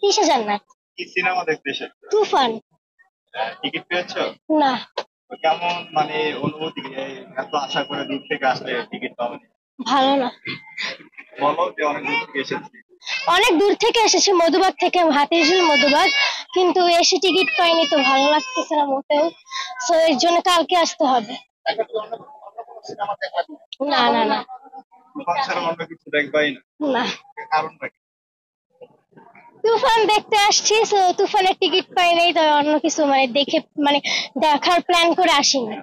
তিশা জান্নাত। কি সিনেমা দেখতে এসেছো? তুফান। টিকিট পেয়েছো? না। তো কেমন মানে অনুভূতি এত আশা করে দূর থেকে আসলে টিকিট পাওয়া? ভালো না। বলো যে অনেক দূর থেকে এসেছি। অনেক দূর থেকে এসেছি, মধুবাগ থেকে, হাতিঝিল মধুবাগ, কিন্তু এসে টিকিট পাইনি তো ভালো লাগতেছে না মোটেও। সো এর জন্য কালকে আসতে হবে। এখন কি অন্য কোনো সিনেমা দেখা? না না না। তুফান ছাড়া অন্য কিছু দেখবাই না? না। কারণটা কি? তুফান দেখতে আসছি, সো তুফানের টিকিট পাই নাই, তবে অন্য কিছু মানে দেখে মানে দেখার প্ল্যান করে আসিনি।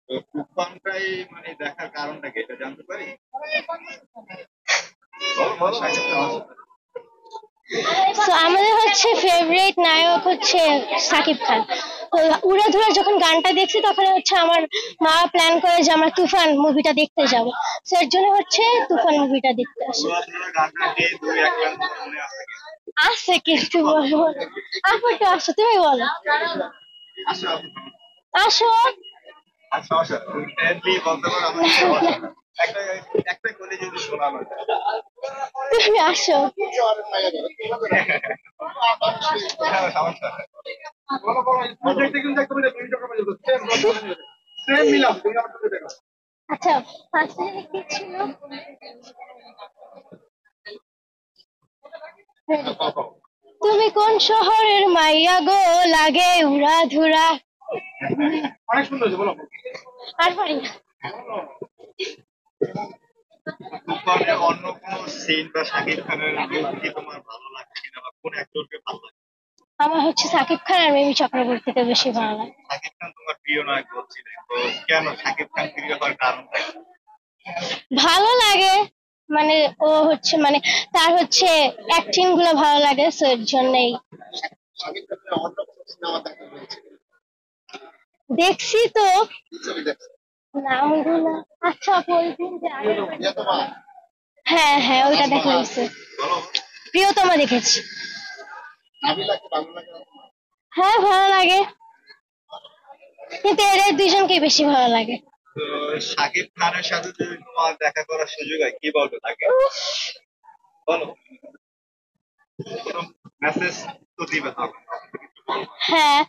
তো তুফানটাই মানে দেখার কারণটা কি এটা জানতে পারি? বলো বলো শাকিব খান। সো আমাদের হচ্ছে ফেভারিট নায়ক হচ্ছে সাকিব খান। তো উড়াধুরা যখন গানটা দেখছি তখন হচ্ছে আমার মা প্ল্যান করে যে আমরা তুফান মুভিটা দেখতে যাব। সো এর জন্য হচ্ছে তুফান মুভিটা দেখতে আসি। উড়াধুরা গানটা কে দুই এক লাইন তোমার মনে আছে কি? আসছে কিন্তু বলবো না। আপু একটু আসো, তুমি বলো। আসো আপু। আসো। আচ্ছা আচ্ছা তুমি ফ্রেন্ডলি বলতে পারো আমাকে সমস্যা না। একটা একটা করে যদি শোনানো যায়। তুমি আসো। হ্যাঁ, সমস্যা নাই। বলো বলো প্রজেক্ট কিন্তু একটা মিলে 2 টাকা পাই যাবে সেম মিলাম তুমি আমার সাথে দেখো। আচ্ছা, ফার্স্টে কি ছিল? তুমি কোন শহরের মাইয়া গো, লাগে উড়াধুরা। অনেক সুন্দর হয়েছে, বলো। আর পারি না। তুফানে অন্য কোনো সিন বা শাকিব খানের লুক কি তোমার ভালো লাগে কিনা বা কোন অ্যাক্টরকে ভালো লাগে? আমার হচ্ছে সাকিব খান আর মিমি চক্রবর্তীকে বেশি ভালো লাগে। শাকিব খান তোমার প্রিয় নায়ক বলছিলে, তো কেন শাকিব খান প্রিয় হওয়ার কারণটা কি? ভালো লাগে, মানে ও হচ্ছে মানে তার হচ্ছে অ্যাক্টিং গুলো ভালো লাগে, সো এর জন্যই। শাকিব খানের অন্য কোনো সিনেমা দেখা হয়েছে? দেখছি তো কি ছবি দেখছো? নামগুলো। আচ্ছা বলবেন যে প্রিয়তমা? হ্যাঁ হ্যাঁ, ওইটা দেখা হয়েছে। বলো। প্রিয়তমা দেখেছি। নাবিলাকে ভালো লাগে না? হ্যাঁ ভালো লাগে, কিন্তু এদের দুইজনকে বেশি ভালো লাগে। তো শাকিব খানের সাথে যদি তোমার দেখা করার সুযোগ হয় কি বলবে তাকে? বলো। কোনো মেসেজ তো দিবে তখন। হ্যাঁ,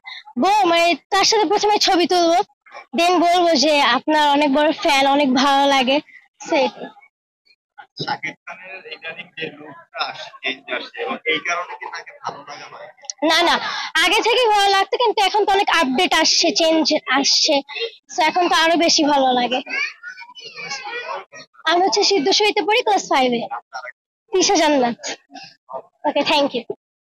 মানে তার সাথে প্রথমে ছবি তুলবো, দেন বলবো যে আপনার অনেক বড় ফ্যান, অনেক ভালো লাগে সেই। শাকিব খানের ইদানিং যে লুকটা আসছে চেঞ্জ আসছে এবং এই কারণে কি তাকে ভালো লাগা হয়? না না, আগে থেকে ভালো লাগতো, কিন্তু এখন তো অনেক আপডেট আসছে, চেঞ্জ আসছে, তো এখন তো আরো বেশি ভালো লাগে। আমি হচ্ছে সিদ্ধেশ্বরীতে পড়ি, ক্লাস 5-এ। তিশা জান্নাত। ওকে, থ্যাংক ইউ।